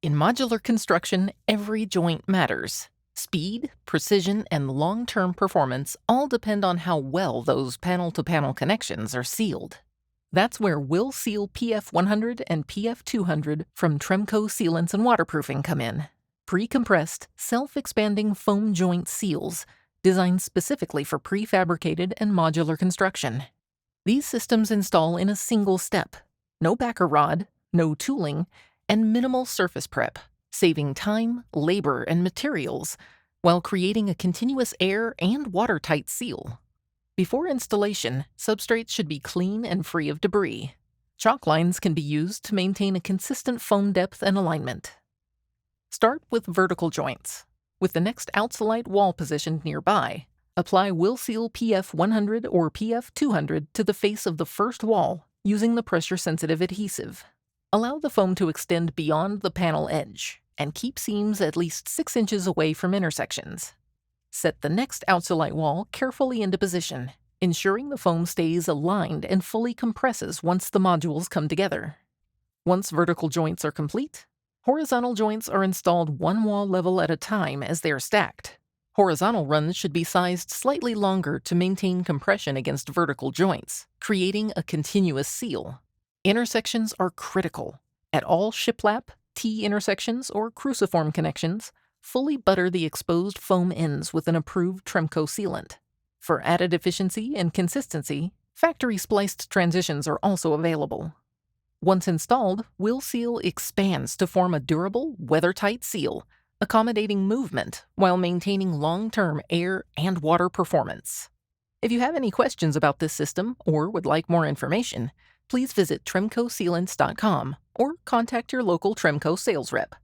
In modular construction, every joint matters. Speed, precision, and long-term performance all depend on how well those panel-to-panel connections are sealed. That's where Willseal PF100 and PF200 from Tremco Sealants and Waterproofing come in. Pre-compressed, self-expanding foam joint seals designed specifically for prefabricated and modular construction. These systems install in a single step. No backer rod, no tooling, and minimal surface prep, saving time, labor, and materials while creating a continuous air and watertight seal. Before installation, substrates should be clean and free of debris. Chalk lines can be used to maintain a consistent foam depth and alignment. Start with vertical joints. With the next Outsulite wall positioned nearby, apply Willseal PF100 or PF200 to the face of the first wall using the pressure-sensitive adhesive. Allow the foam to extend beyond the panel edge and keep seams at least 6 inches away from intersections. Set the next Outsulite wall carefully into position, ensuring the foam stays aligned and fully compresses once the modules come together. Once vertical joints are complete, horizontal joints are installed one wall level at a time as they are stacked. Horizontal runs should be sized slightly longer to maintain compression against vertical joints, creating a continuous seal. Intersections are critical. At all shiplap, T-intersections, or cruciform connections, fully butter the exposed foam ends with an approved Tremco sealant. For added efficiency and consistency, factory-spliced transitions are also available. Once installed, Willseal expands to form a durable, weather-tight seal, accommodating movement while maintaining long-term air and water performance. If you have any questions about this system or would like more information, please visit TremcoSealants.com or contact your local Tremco sales rep.